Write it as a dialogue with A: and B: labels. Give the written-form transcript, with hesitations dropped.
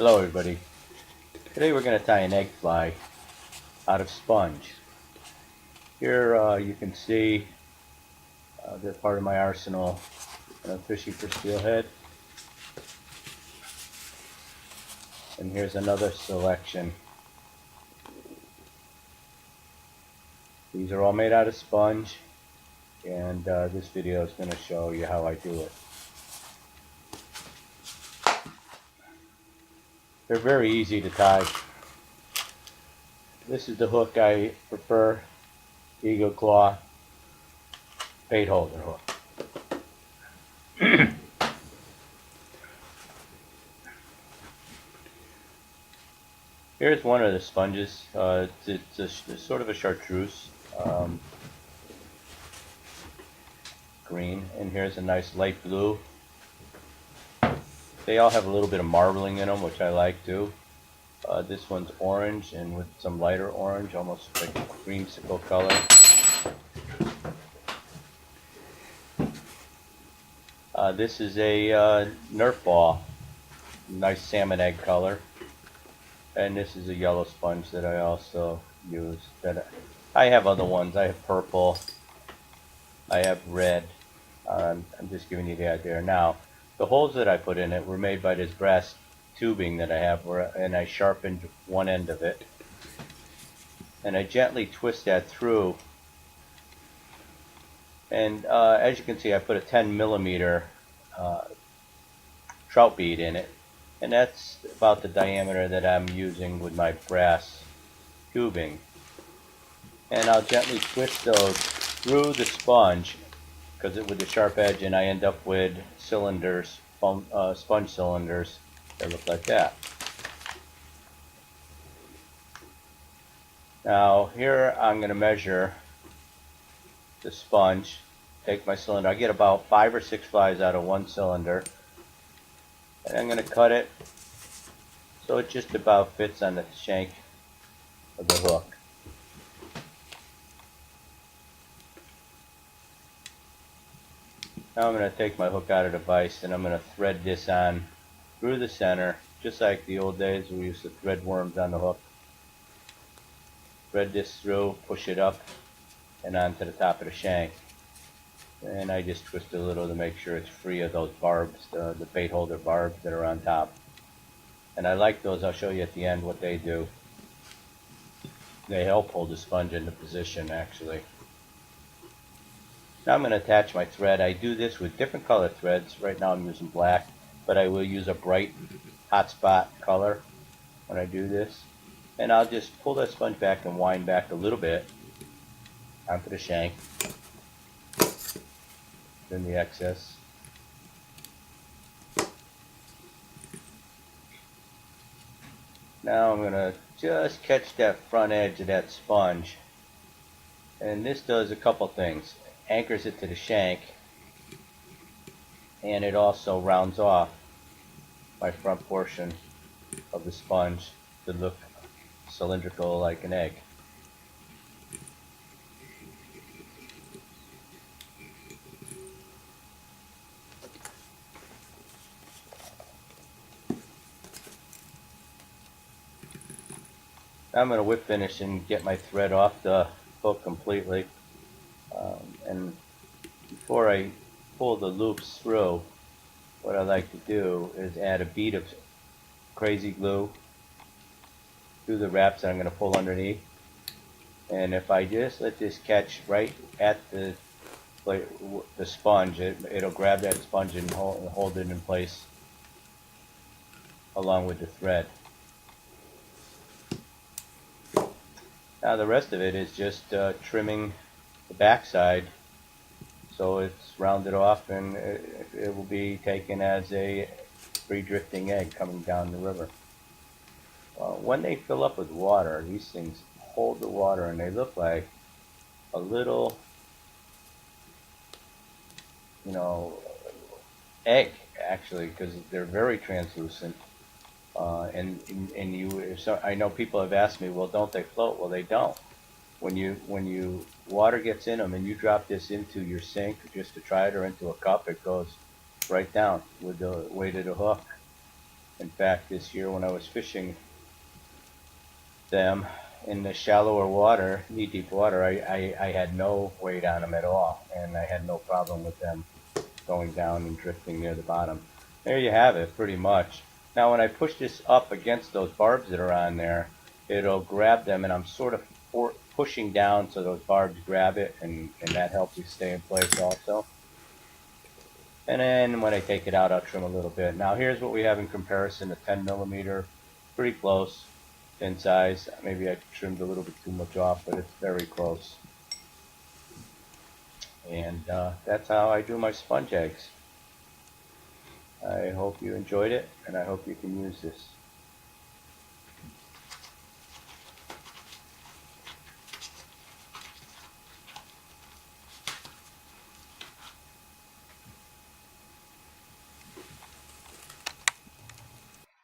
A: Hello everybody. Today we're going to tie an egg fly out of sponge. Here you can see they're part of my arsenal and I'm fishing for steelhead. And here's another selection. These are all made out of sponge, and this video is going to show you how I do it. They're very easy to tie. This is the hook I prefer, Eagle Claw bait holder hook. Here's one of the sponges. It's sort of a chartreuse green, and here's a nice light blue. They all have a little bit of marbling in them, which I like too. This one's orange and with some lighter orange, almost like a creamsicle color. This is a Nerf ball, nice salmon egg color. And this is a yellow sponge that I also use. I have other ones. I have purple. I have red. I'm just giving you the idea. Now, the holes that I put in it were made by this brass tubing that I have, and I sharpened one end of it. And I gently twist that through. And as you can see, I put a 10mm trout bead in it. And that's about the diameter that I'm using with my brass tubing. And I'll gently twist those through the sponge, because with the sharp edge, and I end up with cylinders, sponge cylinders that look like that. Now here I'm going to measure the sponge, take my cylinder. I get about 5 or 6 flies out of one cylinder. And I'm going to cut it so it just about fits on the shank of the hook. Now I'm going to take my hook out of the vise and I'm going to thread this on through the center, just like the old days we used to thread worms on the hook. Thread this through, push it up and onto the top of the shank. And I just twist it a little to make sure it's free of those barbs, the bait holder barbs that are on top. And I like those. I'll show you at the end what they do. They help hold the sponge into position, actually. Now I'm going to attach my thread. I do this with different color threads. Right now I'm using black, but I will use a bright hot spot color when I do this. And I'll just pull that sponge back and wind back a little bit onto the shank. Then the excess. Now I'm going to just catch that front edge of that sponge. And this does a couple things. Anchors it to the shank, and it also rounds off my front portion of the sponge to look cylindrical like an egg. Now I'm going to whip finish and get my thread off the hook completely. And before I pull the loops through, what I like to do is add a bead of crazy glue through the wraps that I'm going to pull underneath. And if I just let this catch right at the sponge, it'll grab that sponge and hold it in place along with the thread. Now the rest of it is just trimming the backside so it's rounded off, and it will be taken as a free drifting egg coming down the river. When they fill up with water, these things hold the water and they look like a little, egg actually, because they're very translucent. I know people have asked me, well, don't they float? Well, they don't. When water gets in them and you drop this into your sink just to try it, or into a cup, it goes right down with the weight of the hook. In fact, this year when I was fishing them in the shallower water, knee-deep water, I had no weight on them at all, and I had no problem with them going down and drifting near the bottom. There you have it, pretty much. Now when I push this up against those barbs that are on there, it'll grab them, and I'm sort of pushing down so those barbs grab it, and that helps it stay in place also. And then when I take it out, I'll trim a little bit. Now here's what we have in comparison to 10 millimeter, pretty close in size. Maybe I trimmed a little bit too much off, but it's very close. And that's how I do my sponge eggs. I hope you enjoyed it, and I hope you can use this.